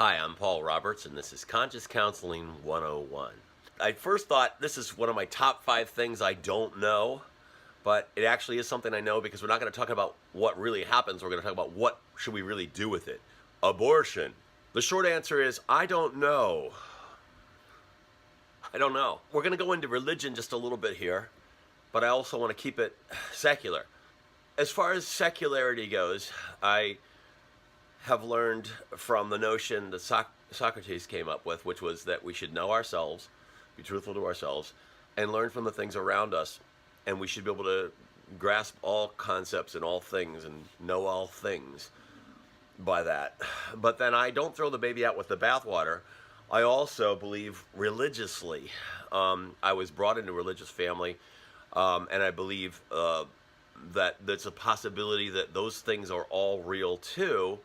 Hi, I'm Paul Roberts, and this is Conscious Counseling 101. I first thought this is one of my top 5 things I don't know, but it actually is something I know because we're not going to talk about what really happens. We're going to talk about what should we really do with it. Abortion. The short answer is I don't know. I don't know. We're going to go into religion just a little bit here, but I also want to keep it secular. As far as secularity goes, I have learned from the notion that Socrates came up with, which was that we should know ourselves, be truthful to ourselves, and learn from the things around us. And we should be able to grasp all concepts and all things and know all things by that. But then I don't throw the baby out with the bathwater. I also believe religiously. I was brought into a religious family, and I believe that there's a possibility that those things are all real too.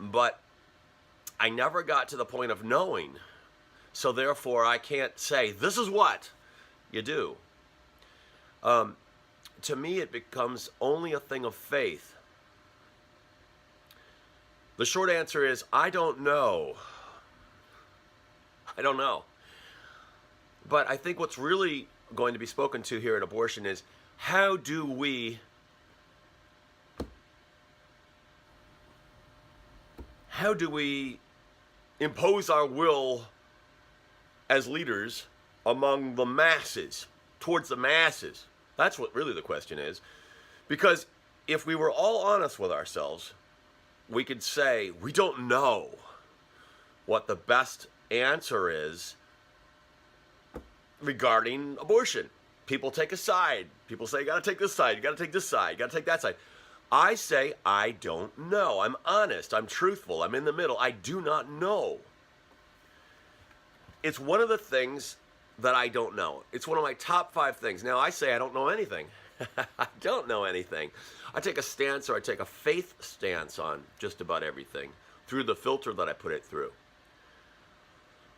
But I never got to the point of knowing. So therefore, I can't say, this is what you do. To me, it becomes only a thing of faith. The short answer is, I don't know. I don't know. But I think what's really going to be spoken to here at abortion is, how do we impose our will as leaders among the masses, towards the masses? That's what really the question is. Because if we were all honest with ourselves, we could say, we don't know what the best answer is regarding abortion. People take a side. People say, you got to take this side, you got to take this side, you got to take that side. I say, I don't know. I'm honest. I'm truthful. I'm in the middle. I do not know. It's one of the things that I don't know. It's one of my top 5 things. Now, I say I don't know anything. I don't know anything. I take a stance, or I take a faith stance on just about everything through the filter that I put it through,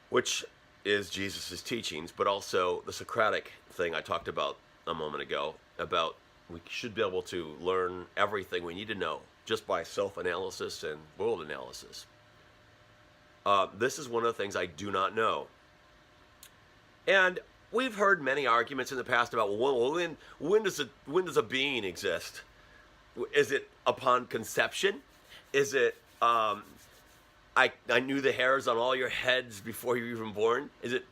which is Jesus' teachings, but also the Socratic thing I talked about a moment ago, about we should be able to learn everything we need to know just by self-analysis and world analysis. This is one of the things I do not know. And we've heard many arguments in the past about, well, when does a being exist? Is it upon conception? Is it, I knew the hairs on all your heads before you were even born? Is it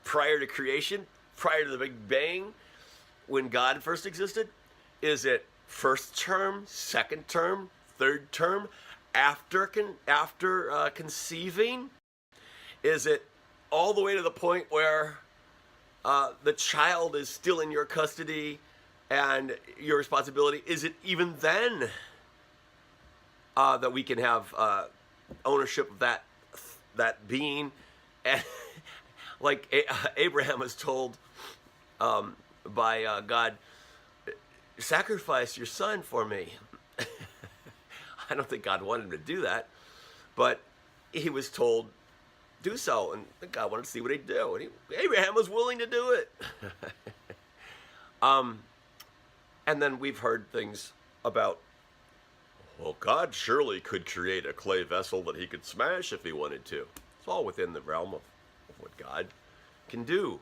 prior to creation? Prior to the Big Bang? When God first existed? Is it first term, second term, third term, after conceiving? Is it all the way to the point where the child is still in your custody and your responsibility? Is it even then that we can have ownership of that being? And like Abraham was told by God, sacrifice your son for me. I don't think God wanted him to do that, but he was told, do so, and God wanted to see what he'd do, and Abraham was willing to do it. And then we've heard things about, well, God surely could create a clay vessel that he could smash if he wanted to. It's all within the realm of what God can do.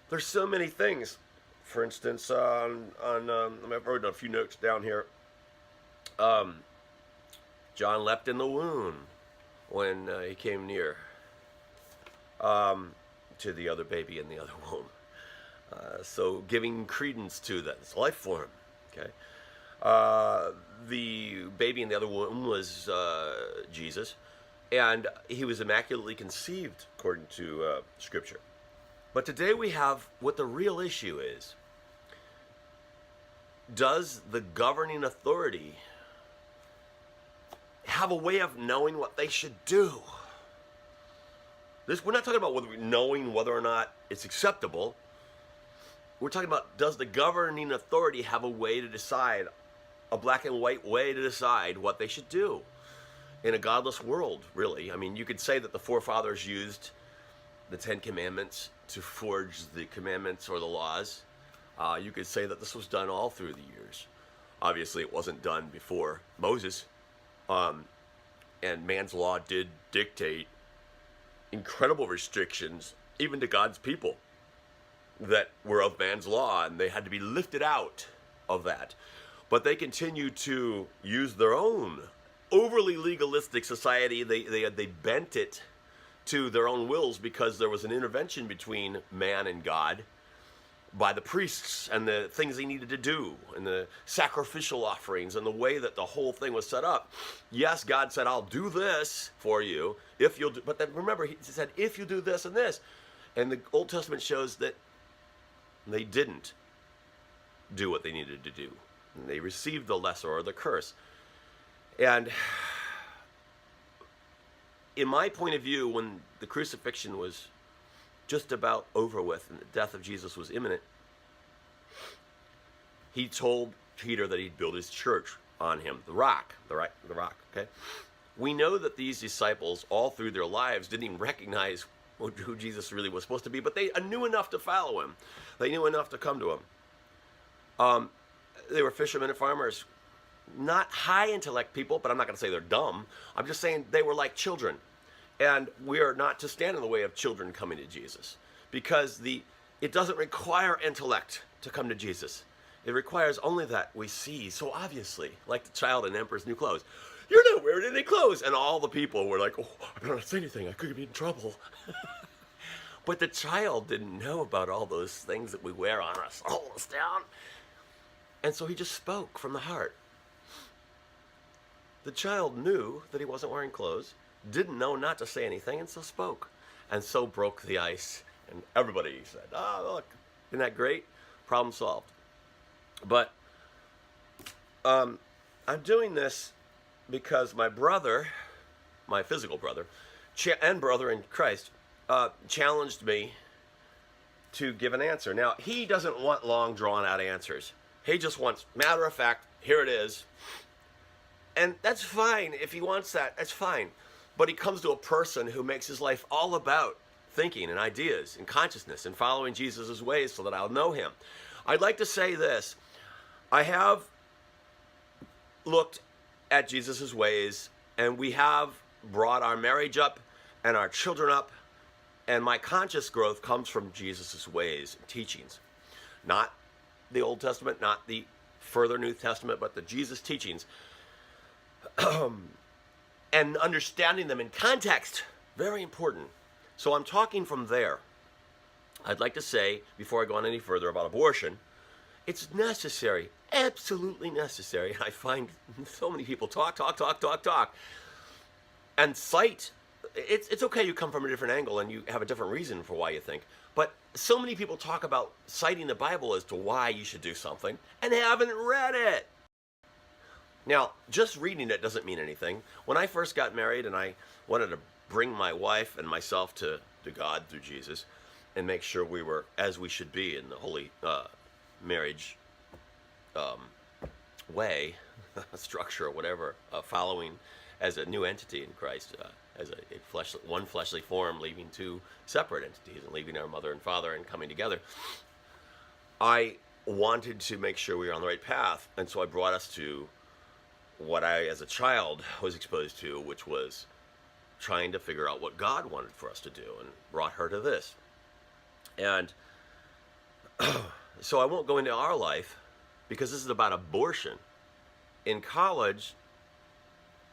There's so many things. For instance, I've written a few notes down here. John leapt in the womb when he came near to the other baby in the other womb. So giving credence to that, it's life form. Okay. The baby in the other womb was Jesus, and he was immaculately conceived according to Scripture. But today we have what the real issue is. Does the governing authority have a way of knowing what they should do? We're not talking about knowing whether or not it's acceptable. We're talking about, does the governing authority have a way to decide, a black and white way to decide what they should do in a godless world, really? I mean, you could say that the forefathers used the 10 Commandments to forge the commandments or the laws. You could say that this was done all through the years. Obviously, it wasn't done before Moses. And man's law did dictate incredible restrictions, even to God's people, that were of man's law, and they had to be lifted out of that. But they continued to use their own overly legalistic society. They bent it to their own wills because there was an intervention between man and God by the priests and the things they needed to do and the sacrificial offerings and the way that the whole thing was set up. Yes, God said, I'll do this for you if you'll do, but then remember, he said, if you do this and this. And the Old Testament shows that they didn't do what they needed to do. And they received the lesser or the curse. And in my point of view, when the crucifixion was just about over with and the death of Jesus was imminent, he told Peter that he'd build his church on him, the rock, okay? We know that these disciples, all through their lives, didn't even recognize who Jesus really was supposed to be, but they knew enough to follow him. They knew enough to come to him. They were fishermen and farmers, not high intellect people, but I'm not going to say they're dumb. I'm just saying they were like children. And we are not to stand in the way of children coming to Jesus, because it doesn't require intellect to come to Jesus. It requires only that we see so obviously, like the child in Emperor's New Clothes. You're not wearing any clothes. And all the people were like, oh, I better not say anything. I could be in trouble. But the child didn't know about all those things that we wear on us, hold us down. And so he just spoke from the heart. The child knew that he wasn't wearing clothes, didn't know not to say anything, and so spoke. And so broke the ice. And everybody said, oh, look, isn't that great? Problem solved. But I'm doing this because my brother, my physical brother, and brother in Christ, challenged me to give an answer. Now, he doesn't want long, drawn-out answers. He just wants, matter of fact, here it is. And that's fine. If he wants that, that's fine. But he comes to a person who makes his life all about thinking and ideas and consciousness and following Jesus' ways so that I'll know him. I'd like to say this. I have looked at Jesus' ways, and we have brought our marriage up and our children up, and my conscious growth comes from Jesus' ways and teachings. Not the Old Testament, not the further New Testament, but the Jesus teachings. And understanding them in context, very important. So I'm talking from there. I'd like to say, before I go on any further about abortion, it's necessary, absolutely necessary. I find so many people talk, and cite. It's okay you come from a different angle and you have a different reason for why you think. But so many people talk about citing the Bible as to why you should do something and haven't read it. Now, just reading it doesn't mean anything. When I first got married and I wanted to bring my wife and myself to God through Jesus and make sure we were as we should be in the holy marriage way, structure or whatever, following as a new entity in Christ, as one fleshly form, leaving two separate entities and leaving our mother and father and coming together. I wanted to make sure we were on the right path, and so I brought us to what I, as a child, was exposed to, which was trying to figure out what God wanted for us to do, and brought her to this. And so I won't go into our life, because this is about abortion. In college,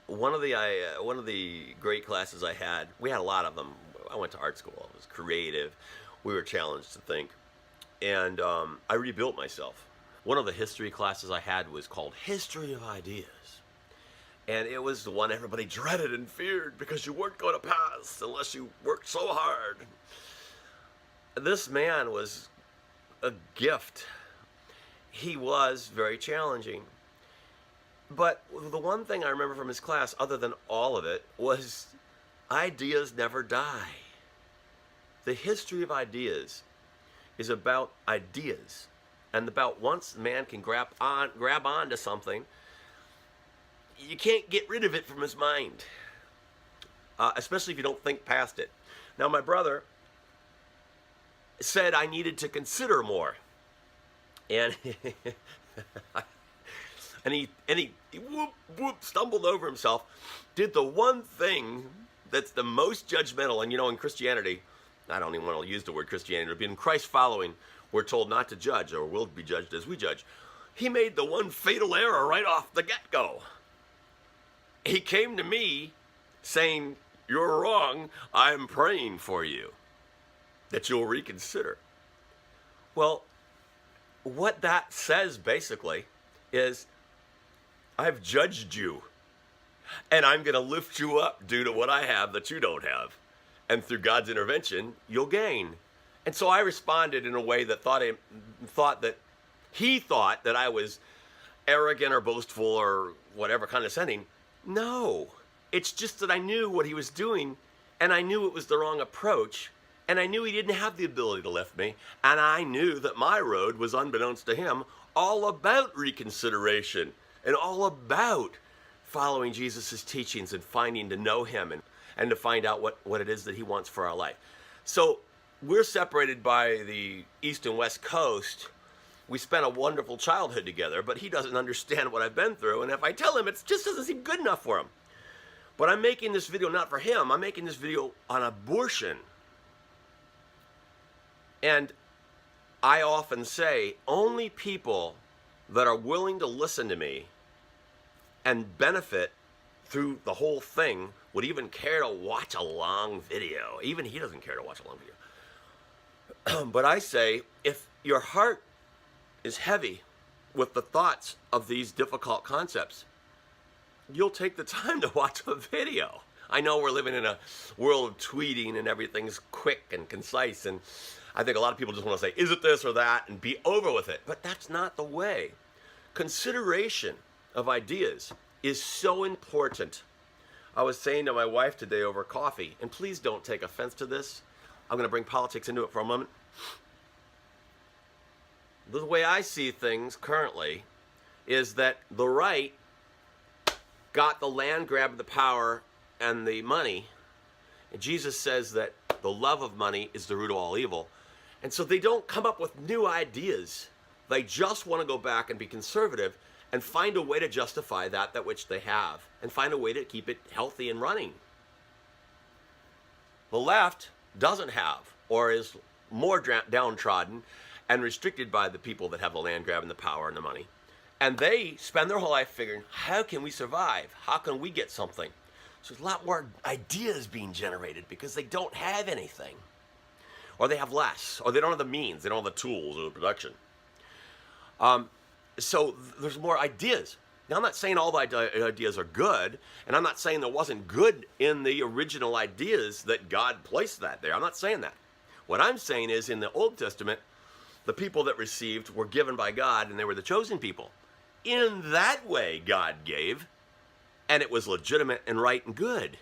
one of the great classes I had, we had a lot of them. I went to art school. It was creative. We were challenged to think. And I rebuilt myself. One of the history classes I had was called History of Ideas. And it was the one everybody dreaded and feared because you weren't going to pass unless you worked so hard. This man was a gift. He was very challenging. But the one thing I remember from his class, other than all of it, was ideas never die. The history of ideas is about ideas, and about once man can grab on to something, you can't get rid of it from his mind, especially if you don't think past it. Now, my brother said I needed to consider more, and And he whoop, whoop, stumbled over himself, did the one thing that's the most judgmental. And in Christianity, I don't even want to use the word Christianity, but in Christ following, we're told not to judge, or we'll be judged as we judge. He made the one fatal error right off the get-go. He came to me saying, "You're wrong. I'm praying for you, that you'll reconsider." Well, what that says basically is, I've judged you, and I'm going to lift you up due to what I have that you don't have. And through God's intervention, you'll gain. And so I responded in a way that he thought that I was arrogant or boastful or whatever, condescending. No, it's just that I knew what he was doing, and I knew it was the wrong approach, and I knew he didn't have the ability to lift me, and I knew that my road was, unbeknownst to him, all about reconsideration and all about following Jesus' teachings and finding to know him and to find out what it is that he wants for our life. So we're separated by the East and West Coast. We spent a wonderful childhood together, but he doesn't understand what I've been through. And if I tell him, it just doesn't seem good enough for him. But I'm making this video not for him. I'm making this video on abortion. And I often say, only people that are willing to listen to me and benefit through the whole thing would even care to watch a long video. Even he doesn't care to watch a long video. But I say, if your heart is heavy with the thoughts of these difficult concepts, you'll take the time to watch a video. I know we're living in a world of tweeting and everything's quick and concise, and I think a lot of people just want to say, is it this or that, and be over with it. But that's not the way. Consideration of ideas is so important. I was saying to my wife today over coffee, and please don't take offense to this. I'm going to bring politics into it for a moment. The way I see things currently is that the right got the land grab, the power, and the money. And Jesus says that the love of money is the root of all evil. And so they don't come up with new ideas. They just want to go back and be conservative and find a way to justify that which they have, and find a way to keep it healthy and running. The left doesn't have, or is more downtrodden and restricted by the people that have the land grab and the power and the money. And they spend their whole life figuring, how can we survive? How can we get something? So there's a lot more ideas being generated because they don't have anything. Or they have less, or they don't have the means, they don't have the tools or the production. So there's more ideas. Now, I'm not saying all the ideas are good, and I'm not saying there wasn't good in the original ideas that God placed that there. I'm not saying that. What I'm saying is, in the Old Testament, the people that received were given by God, and they were the chosen people. In that way, God gave, and it was legitimate and right and good.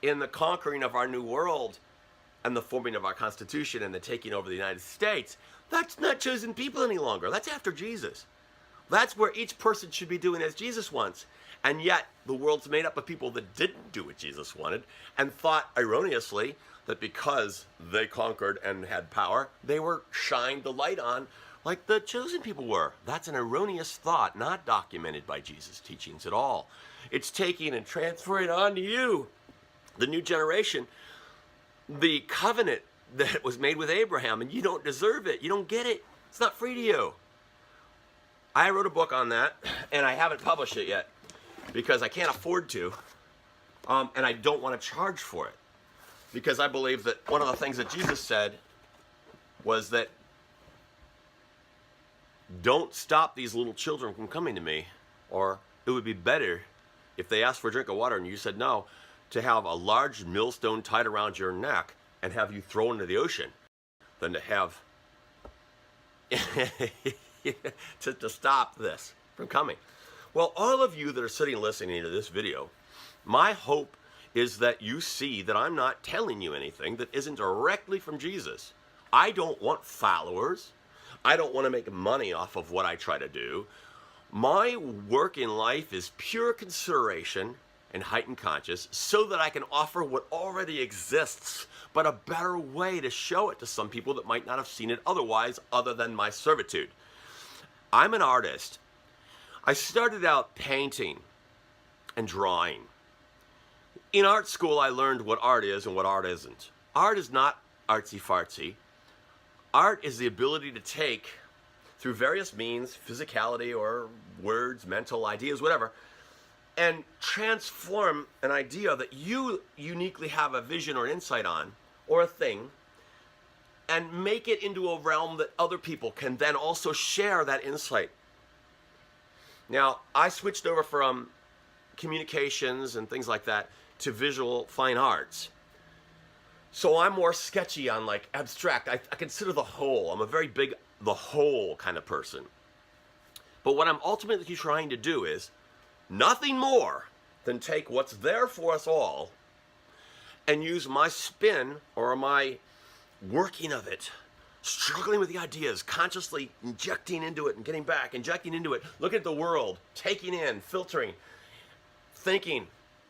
In the conquering of our new world and the forming of our Constitution and the taking over the United States, that's not chosen people any longer. That's after Jesus. That's where each person should be doing as Jesus wants. And yet, the world's made up of people that didn't do what Jesus wanted and thought erroneously that because they conquered and had power, they were shined the light on like the chosen people were. That's an erroneous thought, not documented by Jesus' teachings at all. It's taking and transferring on to you, the new generation, the covenant that was made with Abraham, and you don't deserve it. You don't get it. It's not free to you. I wrote a book on that, and I haven't published it yet because I can't afford to, and I don't want to charge for it, because I believe that one of the things that Jesus said was that don't stop these little children from coming to me, or it would be better if they asked for a drink of water and you said no, to have a large millstone tied around your neck and have you thrown into the ocean than to have to stop this from coming. Well, all of you that are sitting listening to this video, my hope is that you see that I'm not telling you anything that isn't directly from Jesus. I don't want followers. I don't want to make money off of what I try to do. My work in life is pure consideration and heightened conscious so that I can offer what already exists, but a better way to show it to some people that might not have seen it otherwise, other than my servitude. I'm an artist. I started out painting and drawing. In art school, I learned what art is and what art isn't. Art is not artsy-fartsy. Art is the ability to take, through various means, physicality or words, mental ideas, whatever, and transform an idea that you uniquely have a vision or insight on, or a thing, and make it into a realm that other people can then also share that insight. Now, I switched over from communications and things like that to visual fine arts. So I'm more sketchy on like abstract. I consider the whole. I'm a very big the whole kind of person. But what I'm ultimately trying to do is nothing more than take what's there for us all and use my spin or my working of it, struggling with the ideas, consciously injecting into it and getting back, injecting into it, looking at the world, taking in, filtering, thinking,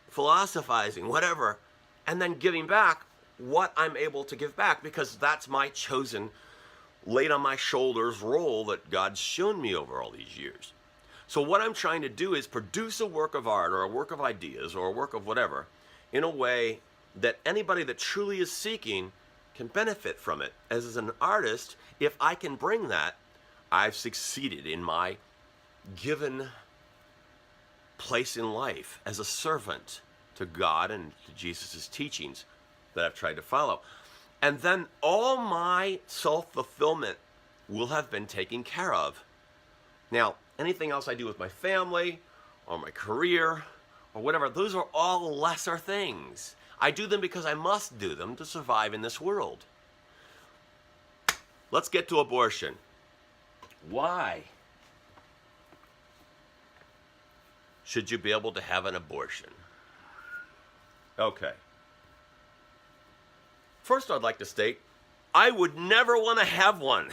philosophizing, whatever, and then giving back what I'm able to give back, because that's my chosen, laid on my shoulders role that God's shown me over all these years. So what I'm trying to do is produce a work of art or a work of ideas or a work of whatever in a way that anybody that truly is seeking can benefit from it. As an artist, if I can bring that, I've succeeded in my given place in life as a servant to God and to Jesus' teachings that I've tried to follow. And then all my self-fulfillment will have been taken care of. Now, anything else I do with my family or my career or whatever, those are all lesser things. I do them because I must do them to survive in this world. Let's get to abortion. Why should you be able to have an abortion? Okay. First, I'd like to state, I would never want to have one.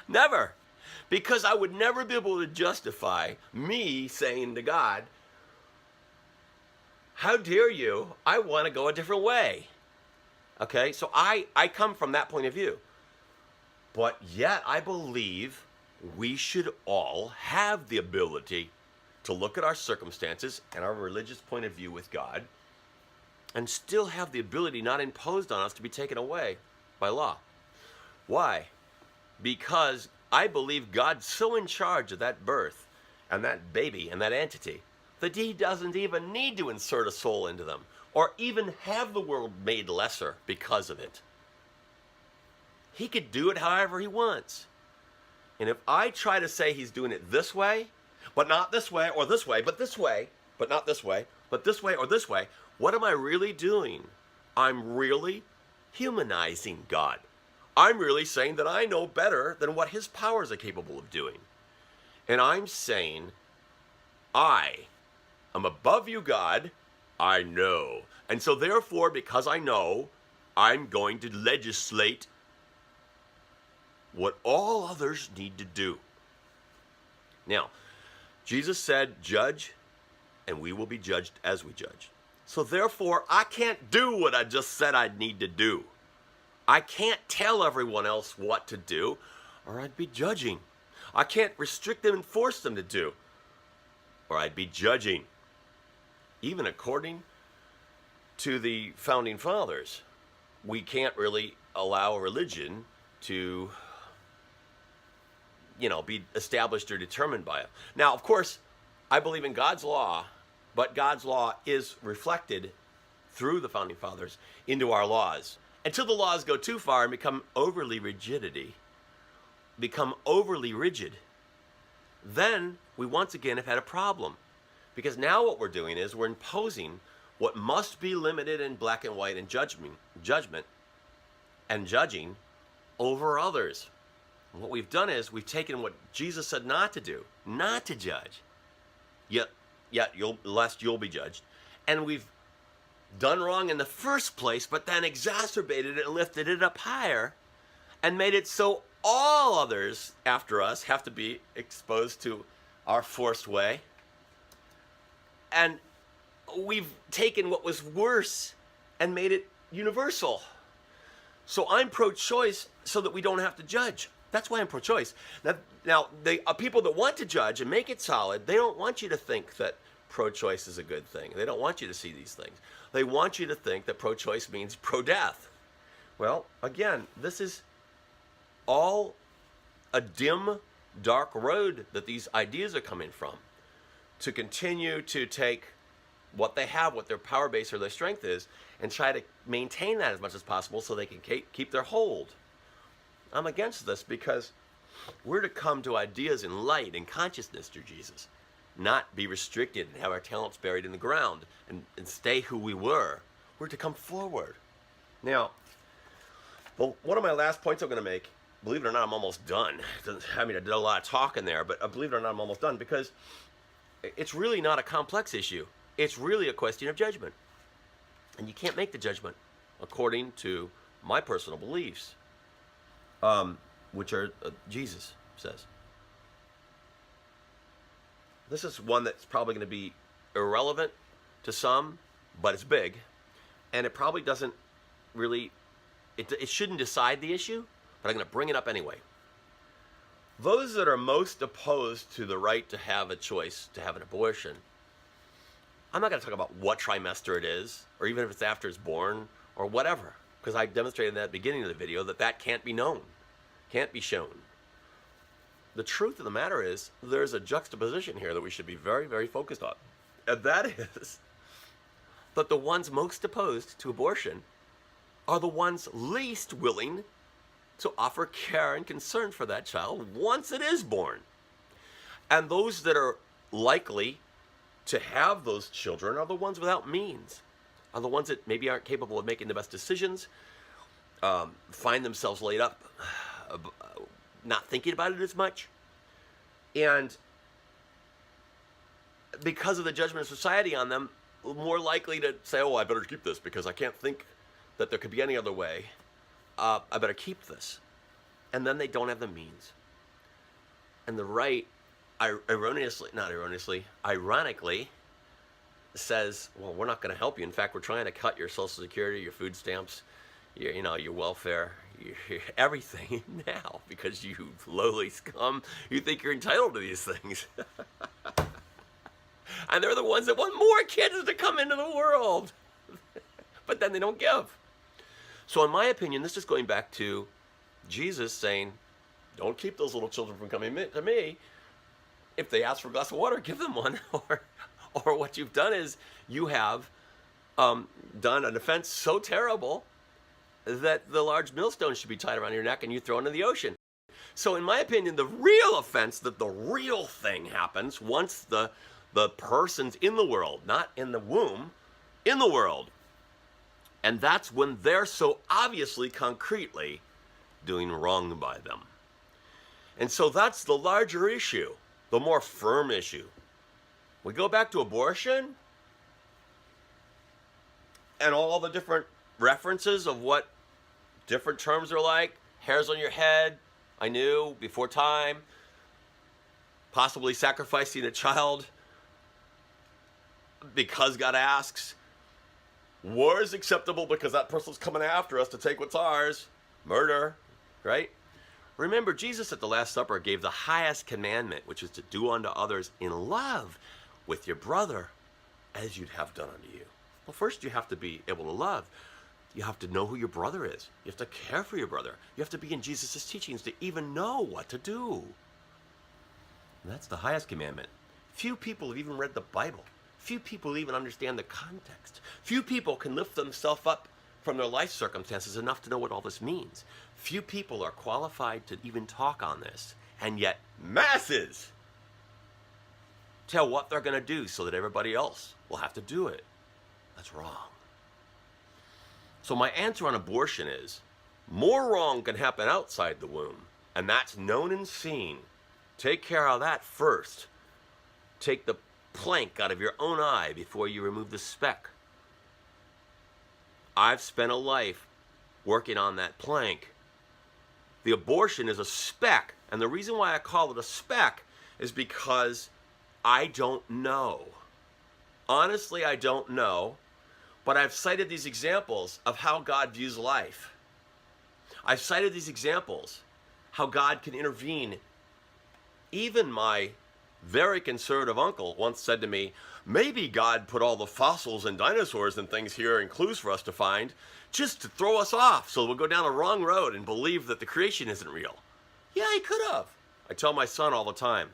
Never. Because I would never be able to justify me saying to God, how dare you? I want to go a different way. Okay, so I come from that point of view. But yet I believe we should all have the ability to look at our circumstances and our religious point of view with God and still have the ability not imposed on us to be taken away by law. Why? Because I believe God's so in charge of that birth and that baby and that entity that he doesn't even need to insert a soul into them or even have the world made lesser because of it. He could do it however he wants. And if I try to say he's doing it this way, but not this way or this way, but this way, but not this way, but this way or this way, what am I really doing? I'm really humanizing God. I'm really saying that I know better than what his powers are capable of doing. And I'm saying, I am above you, God. I know. And so therefore, because I know, I'm going to legislate what all others need to do. Now, Jesus said, judge, and we will be judged as we judge. So therefore, I can't do what I just said I'd need to do. I can't tell everyone else what to do, or I'd be judging. I can't restrict them and force them to do, or I'd be judging. Even according to the founding fathers, we can't really allow a religion to, be established or determined by it. Now, of course, I believe in God's law, but God's law is reflected through the founding fathers into our laws. Until the laws go too far and become overly rigid, then we once again have had a problem. Because now what we're doing is we're imposing what must be limited in black and white in judgment and judging over others. And what we've done is we've taken what Jesus said not to do, not to judge. Lest you'll be judged. And we've done wrong in the first place, but then exacerbated it and lifted it up higher and made it so all others after us have to be exposed to our forced way. And we've taken what was worse and made it universal. So I'm pro-choice so that we don't have to judge. That's why I'm pro-choice. Now the people that want to judge and make it solid, they don't want you to think that pro-choice is a good thing. They don't want you to see these things. They want you to think that pro-choice means pro-death. Well, again, this is all a dim, dark road that these ideas are coming from, to continue to take what they have, what their power base or their strength is, and try to maintain that as much as possible so they can keep their hold. I'm against this because we're to come to ideas in light and consciousness through Jesus, not be restricted and have our talents buried in the ground and stay who we were. We're to come forward. Now, well, one of my last points I'm going to make, believe it or not, I'm almost done. I mean, I did a lot of talking there, but believe it or not, I'm almost done, because it's really not a complex issue. It's really a question of judgment. And you can't make the judgment according to my personal beliefs, which are Jesus says. This is one that's probably going to be irrelevant to some, but it's big. And it probably doesn't really, it shouldn't decide the issue, but I'm going to bring it up anyway. Those that are most opposed to the right to have a choice to have an abortion, I'm not going to talk about what trimester it is, or even if it's after it's born, or whatever, because I demonstrated in that beginning of the video that can't be known, can't be shown. The truth of the matter is, there's a juxtaposition here that we should be very, very focused on. And that is that the ones most opposed to abortion are the ones least willing to offer care and concern for that child once it is born. And those that are likely to have those children are the ones without means, are the ones that maybe aren't capable of making the best decisions, find themselves laid up, not thinking about it as much. And because of the judgment of society on them, more likely to say, oh, I better keep this because I can't think that there could be any other way. I better keep this. And then they don't have the means. And the right, ironically, says, well, we're not going to help you. In fact, we're trying to cut your Social Security, your food stamps, your welfare, your everything now because you lowly scum, you think you're entitled to these things. And they're the ones that want more kids to come into the world. But then they don't give. So in my opinion, this is going back to Jesus saying, don't keep those little children from coming to me. If they ask for a glass of water, give them one. Or what you've done is you have done an offense so terrible that the large millstone should be tied around your neck and you throw it into the ocean. So in my opinion, the real offense, that the real thing happens once the person's in the world, not in the womb, in the world. And that's when they're so obviously, concretely doing wrong by them. And so that's the larger issue, the more firm issue. We go back to abortion and all the different references of what different terms are like. Hairs on your head, I knew, before time, possibly sacrificing a child because God asks. War is acceptable because that person's coming after us to take what's ours. Murder, right? Remember, Jesus at the Last Supper gave the highest commandment, which is to do unto others in love with your brother as you'd have done unto you. Well, first you have to be able to love. You have to know who your brother is. You have to care for your brother. You have to be in Jesus' teachings to even know what to do. And that's the highest commandment. Few people have even read the Bible. Few people even understand the context. Few people can lift themselves up from their life circumstances enough to know what all this means. Few people are qualified to even talk on this. And yet, masses tell what they're going to do so that everybody else will have to do it. That's wrong. So my answer on abortion is, more wrong can happen outside the womb, and that's known and seen. Take care of that first. Take the plank out of your own eye before you remove the speck. I've spent a life working on that plank. The abortion is a speck, and the reason why I call it a speck is because I don't know. Honestly, I don't know, but I've cited these examples of how God views life. I've cited these examples, how God can intervene. Even my very conservative uncle once said to me, maybe God put all the fossils and dinosaurs and things here and clues for us to find just to throw us off so we'll go down a wrong road and believe that the creation isn't real. Yeah, he could have. I tell my son all the time,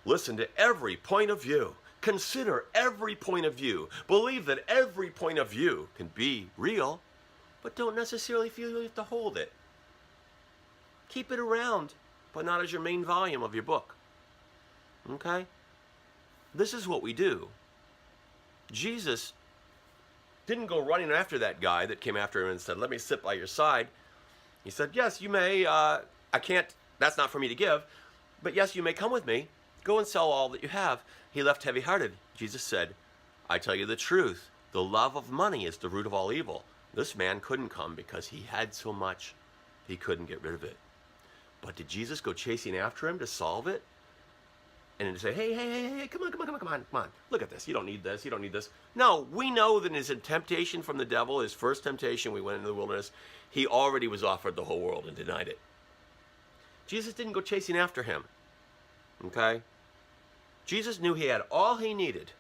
listen to every point of view. Consider every point of view. Believe that every point of view can be real, but don't necessarily feel you have to hold it. Keep it around, but not as your main volume of your book. Okay? This is what we do. Jesus didn't go running after that guy that came after him and said, let me sit by your side. He said, yes, you may. I can't, that's not for me to give. But yes, you may come with me. Go and sell all that you have. He left heavy-hearted. Jesus said, I tell you the truth. The love of money is the root of all evil. This man couldn't come because he had so much, he couldn't get rid of it. But did Jesus go chasing after him to solve it? And to say, hey, come on. Look at this. You don't need this. You don't need this. No, we know that in his temptation from the devil, his first temptation, we went into the wilderness, he already was offered the whole world and denied it. Jesus didn't go chasing after him. Okay? Jesus knew he had all he needed,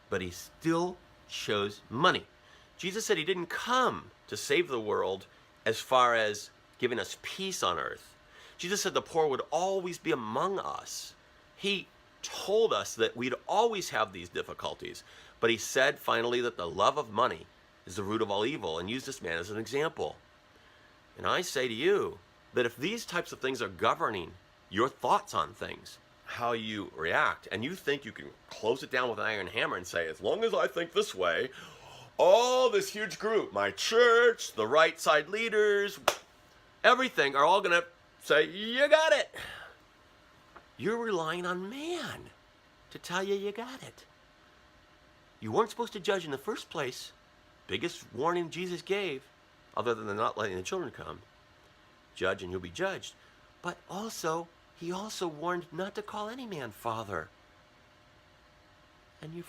but he still chose money. Jesus said he didn't come to save the world as far as giving us peace on earth. Jesus said the poor would always be among us. He told us that we'd always have these difficulties, but he said finally that the love of money is the root of all evil and used this man as an example. And I say to you that if these types of things are governing your thoughts on things, how you react, and you think you can close it down with an iron hammer and say, as long as I think this way, all this huge group, my church, the right side leaders, everything are all going to say, you got it. You're relying on man to tell you you got it. You weren't supposed to judge in the first place. Biggest warning Jesus gave, other than the not letting the children come. Judge and you'll be judged. But also, he also warned not to call any man father. And you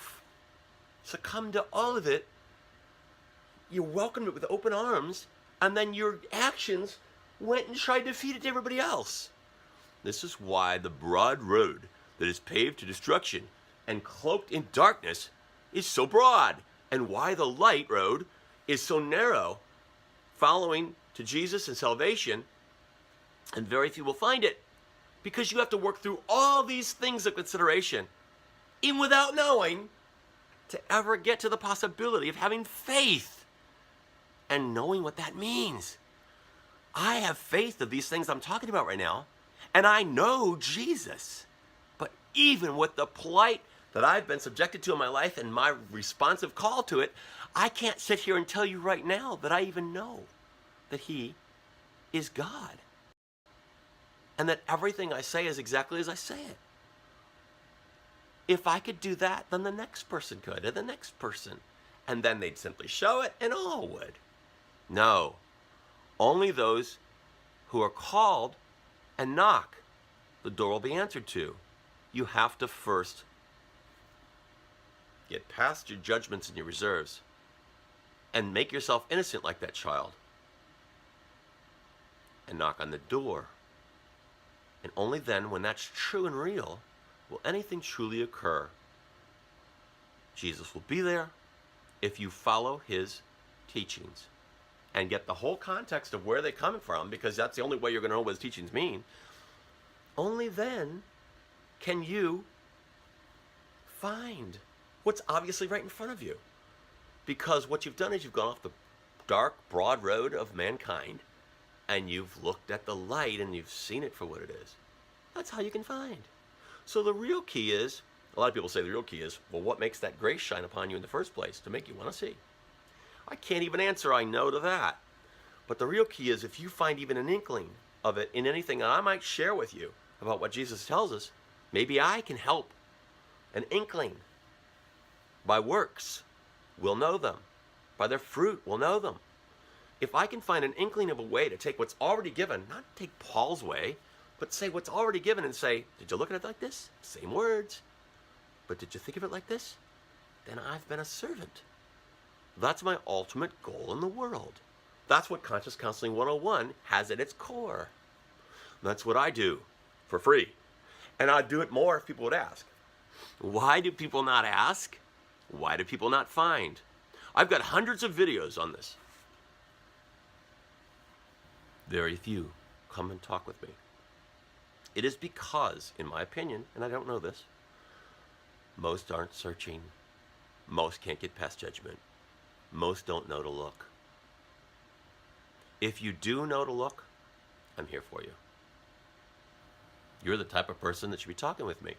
succumb to all of it. You welcomed it with open arms, and then your actions went and tried to feed it to everybody else. This is why the broad road that is paved to destruction and cloaked in darkness is so broad, and why the light road is so narrow, following to Jesus and salvation, and very few will find it, because you have to work through all these things of consideration, even without knowing, to ever get to the possibility of having faith and knowing what that means. I have faith of these things I'm talking about right now, and I know Jesus. But even with the plight that I've been subjected to in my life and my responsive call to it, I can't sit here and tell you right now that I even know that he is God. And that everything I say is exactly as I say it. If I could do that, then the next person could, and the next person. And then they'd simply show it, and all would. No. Only those who are called and knock, the door will be answered to. You have to first get past your judgments and your reserves and make yourself innocent like that child and knock on the door. And only then, when that's true and real, will anything truly occur. Jesus will be there if you follow his teachings and get the whole context of where they're coming from, because that's the only way you're going to know what his teachings mean. Only then can you find what's obviously right in front of you. Because what you've done is you've gone off the dark, broad road of mankind, and you've looked at the light and you've seen it for what it is. That's how you can find. So the real key is, a lot of people say the real key is, well, what makes that grace shine upon you in the first place to make you want to see? I can't even answer I know to that. But the real key is, if you find even an inkling of it in anything that I might share with you about what Jesus tells us, maybe I can help. An inkling. By works, we'll know them. By their fruit, we'll know them. If I can find an inkling of a way to take what's already given, not take Paul's way, but say what's already given and say, did you look at it like this? Same words. But did you think of it like this? Then I've been a servant. That's my ultimate goal in the world. That's what Conscious Counseling 101 has at its core. That's what I do for free. And I'd do it more if people would ask. Why do people not ask? Why do people not find? I've got hundreds of videos on this. Very few come and talk with me. It is because, in my opinion, and I don't know this, most aren't searching. Most can't get past judgment. Most don't know to look. If you do know to look, I'm here for you. You're the type of person that should be talking with me.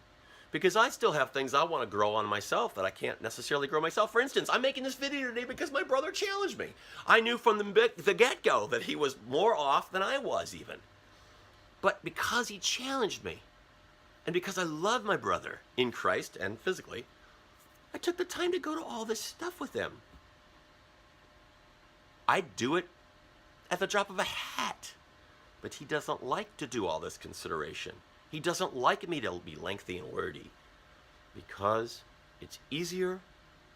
Because I still have things I want to grow on myself that I can't necessarily grow myself. For instance, I'm making this video today because my brother challenged me. I knew from the get-go that he was more off than I was even. But because he challenged me, and because I love my brother in Christ and physically, I took the time to go to all this stuff with him. I'd do it at the drop of a hat. But he doesn't like to do all this consideration. He doesn't like me to be lengthy and wordy. Because it's easier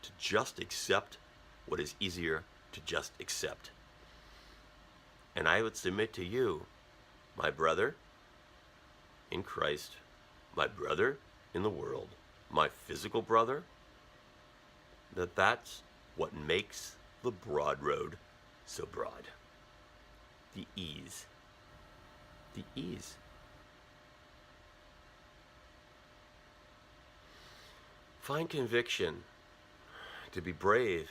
to just accept what is easier to just accept. And I would submit to you, my brother in Christ, my brother in the world, my physical brother, that that's what makes the broad road so broad. The ease. The ease. Find conviction, to be brave,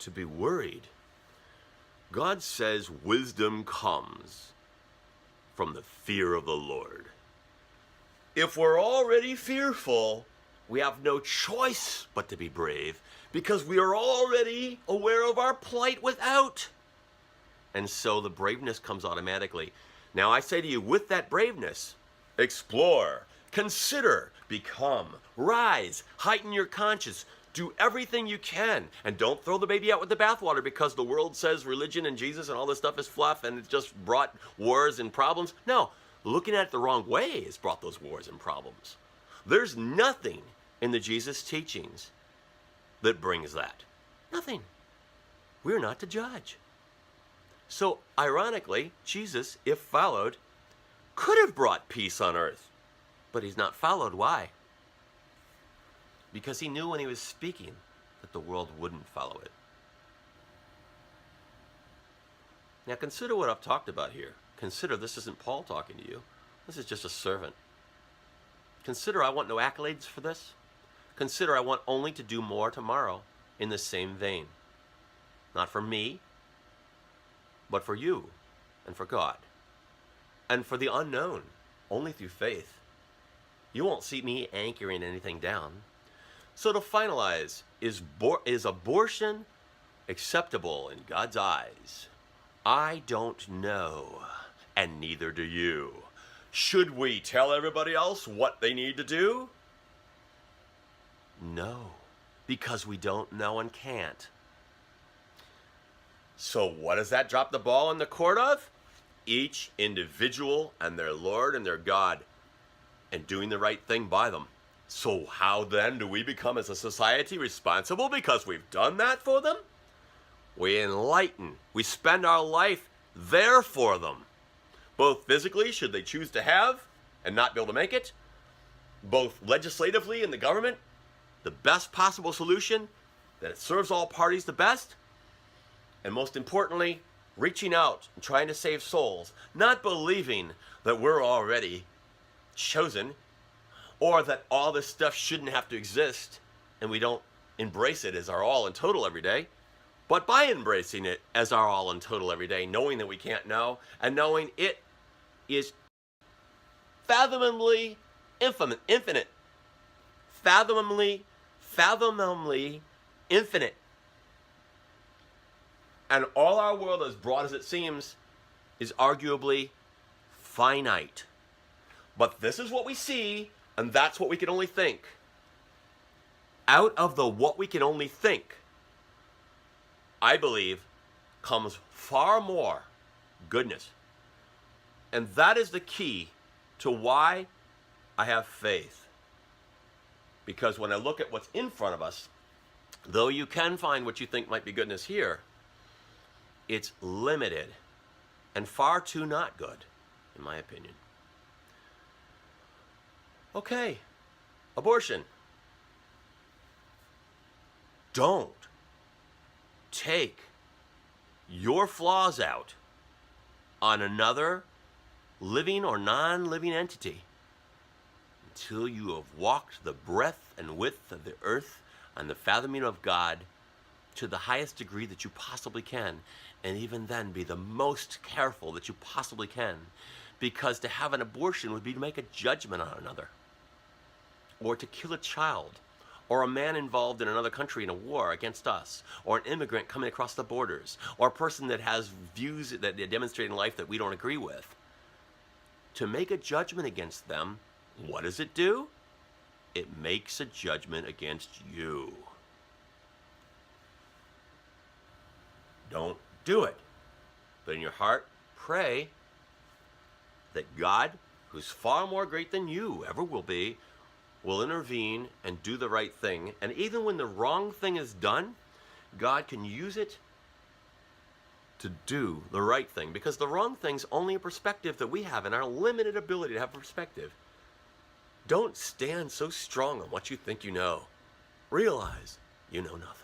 to be worried. God says wisdom comes from the fear of the Lord. If we're already fearful, we have no choice but to be brave because we are already aware of our plight without. And so the braveness comes automatically. Now I say to you, with that braveness, explore, consider, become, rise, heighten your conscience, do everything you can, and don't throw the baby out with the bathwater because the world says religion and Jesus and all this stuff is fluff and it's just brought wars and problems. No, looking at it the wrong way has brought those wars and problems. There's nothing in the Jesus teachings that brings that. Nothing. We're not to judge. So, ironically, Jesus, if followed, could have brought peace on earth. But he's not followed. Why? Because he knew when he was speaking that the world wouldn't follow it. Now consider what I've talked about here. Consider this isn't Paul talking to you. This is just a servant. Consider I want no accolades for this. Consider I want only to do more tomorrow in the same vein. Not for me, but for you and for God. And for the unknown, only through faith. You won't see me anchoring anything down. So to finalize, is abortion acceptable in God's eyes? I don't know, and neither do you. Should we tell everybody else what they need to do? No, because we don't know and can't. So what does that drop the ball in the court of? Each individual and their Lord and their God, and doing the right thing by them. So how then do we become as a society responsible because we've done that for them? We enlighten. We spend our life there for them. Both physically, should they choose to have and not be able to make it. Both legislatively in the government, the best possible solution that it serves all parties the best. And most importantly, reaching out and trying to save souls, not believing that we're already chosen or that all this stuff shouldn't have to exist and we don't embrace it as our all and total every day, but by embracing it as our all and total every day, knowing that we can't know and knowing it is fathomably infinite, fathomably infinite. And all our world, as broad as it seems, is arguably finite. But this is what we see, and that's what we can only think. Out of the what we can only think, I believe, comes far more goodness. And that is the key to why I have faith. Because when I look at what's in front of us, though you can find what you think might be goodness here, it's limited and far too not good. in my opinion. Okay, abortion. Don't take your flaws out on another living or non-living entity until you have walked the breadth and width of the earth and the fathoming of God to the highest degree that you possibly can, and even then be the most careful that you possibly can, because to have an abortion would be to make a judgment on another, or to kill a child, or a man involved in another country in a war against us, or an immigrant coming across the borders, or a person that has views that they demonstrate in life that we don't agree with. To make a judgment against them, what does it do? It makes a judgment against you. Don't do it. But in your heart, pray that God, who's far more great than you ever will be, will intervene and do the right thing. And even when the wrong thing is done, God can use it to do the right thing. Because the wrong thing's only a perspective that we have in our limited ability to have perspective. Don't stand so strong on what you think you know. Realize you know nothing.